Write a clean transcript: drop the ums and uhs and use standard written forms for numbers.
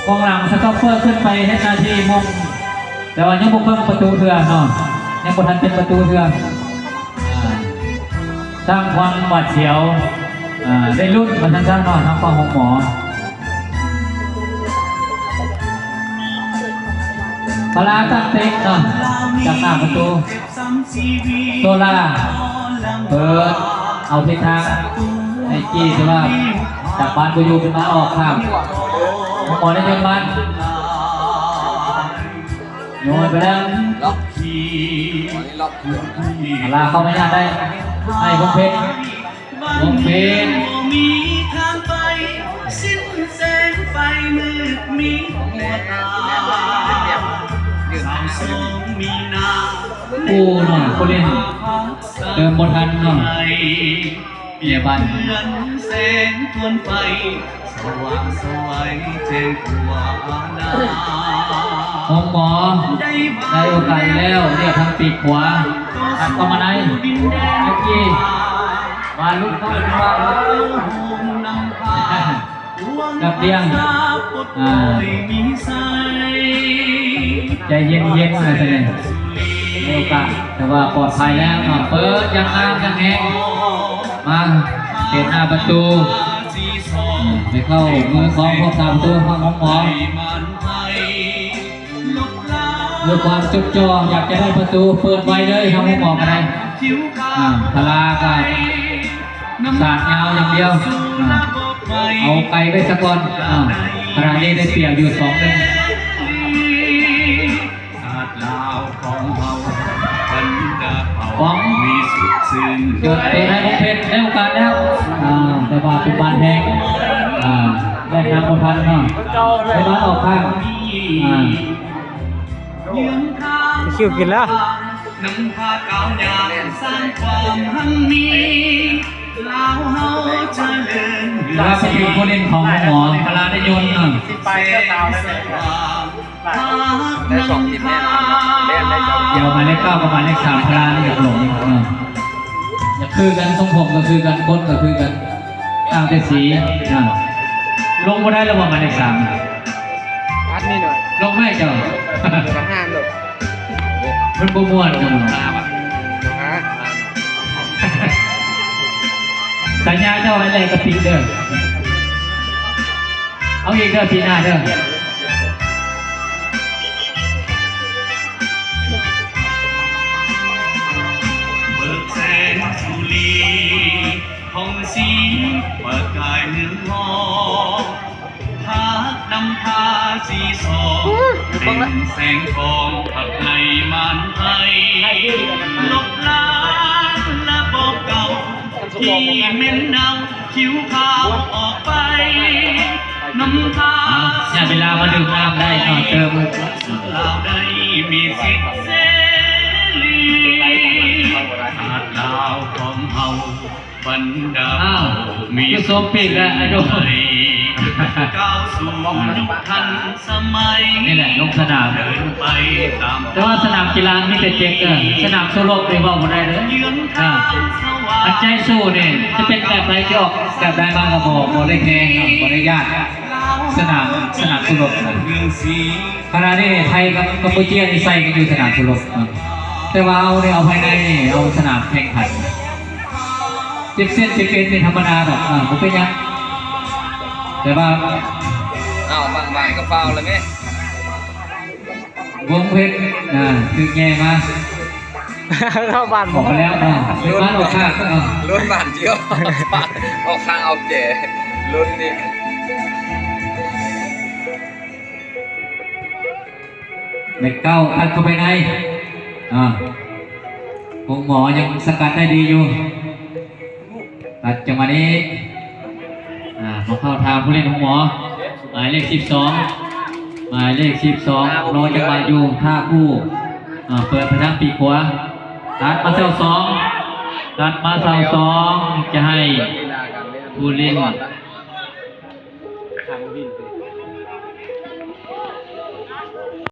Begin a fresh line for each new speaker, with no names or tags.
กองหลังสต็อปเปอร์ขึ้นไปให้นาทีมงแต่ว่ายังบุกเพิ่มประตูเถื่อนเนาะยังบุทันเป็นประตูเถื่อนสร้างความหวาดเสียวได้รุ่นมันสร้างเนาะทางฝั่งของหมอพลาตั้งเต็กเนาะจากหน้าประตูโซล่าเปิดเอาทิศทางไอ้จี้ใช่ไหมจากบ้านกูอยู่เป็นมาออกข้ามหมอได้เดินบ้านโยนไปแล้วล็อกลาเข้าไม่น่าได้ให้พงเพชร
มีทางไปสิ้นแสงไฟมืดมิดหัวตาสองมีนา
กูหน่อยกูเล่นเดินบนทันหน่อยเบียบัน
แสงทวนไฟสว่างสวยแจ้งทั่วนา
ห้องหมอได้โอกาสแล้วเรียกทางปีกขวาตัดเข้ามาในเมื่อกี้มาลุกเข้าไปว่ากับเรียงใจเย็นๆหน่อยสิโอกาสแต่ว่าปลอดภัยแล้วเปิดยังงามยังแหงมาเห็นหน้าประตูไปเข้ามือของพวกสามตัวของหมอด้วยความจุกจ่ออยากจะได้ประตูเปิดไว้เลยทำให้หมอกันได้พลากับสาดยาวอย่างเดียวเอาไกลไปสักคนขณะนี้ได้เปรียบอยู่2-1ของเกิดตัวให้พงเพชรได้โอกาสแล้วแต่ว่าเป็นบานแทงได้ทางบนทันเนาะได้บ้านออกข้าง
คิวกินแล้ว
น้ำพาเก่าหยาบสร้างความหันมีลาวเฮาเจริญ
ลาเป็นผู้เล่นของหมอพลาได้ยนต์
ไปก็ตาวได้2 ทีมแน่นอนเล่นได้
เดี๋ยวมาเลข 9กับมาเลข 3พลานี่อยากหลงอยากคือกันทรงผมก็คือกันก้นก็คือกันต่างแต่สีลงมาได้แล้วว่ามาเลข 3
อัดนี่หน่อย
ลงไม่เจ้า
ห้ามหรอก
มันบม้วนกันสัญญาเจ้าอะไรกับปีเด้อเอาอีกเด้อปีหน้าเด้อ
เบิกแสงสุรีห้องสีเปิดกายเนื้อหอพักนำพาสีสองเป็นแสงทองขับในมันไทยลบล้างและบอกเก่าที่เม้นเนาคิ้วขาวออกไปน้ำตา
อย่าเวลามาดื่มน้ำได้เติม
เราได้มีสิทธิ์เสรีชาติลาวของเฮาบรรดามี
สมปิดแล้วไอ้ดู
ก้าวสู่ยุคทันสมัย
นี่แหละลงสนาม
เดินไปตาม
แต่ว่าสนามกีฬามีแต่เจ๊งสนามโซโล่เลยบอกมาได้เลยอันใจสู้เนี่ยจะเป็นแบบไรที่ออกแบบได้บ้างกับบอกได้แข่งบอกได้ยากสนามโซโล่ขณะนี้ไทยกับกัมพูชีนี่ใส่กันอยู่สนามโซโล่แต่ว่าเอาภายในเอาสนามแข่งขัน10 เส้น11เป็นธรรมดาหรอกผมเป็นยังแต่ว่า
บางก็ฟาวเลยไหม
วงเพชรคือแง่มา
เข้าบ้าน
บอกไปแล้วบ้านออกข้าง
รุ่นบ้านเจียวออกข้างเอาเจ๋รุ่นนี่
เด็กเก้าอัดเข้าไปในวงหมอยังสกัดได้ดีอยู่ตัดจังหวะนี้มาเข้าทางผู้เล่นของหมอหมายเลข 12รอจังหวะอยู่ท่าคู่เปิดไปทางปีกขวาตัดมาเซล2จะให้ผู้เล่น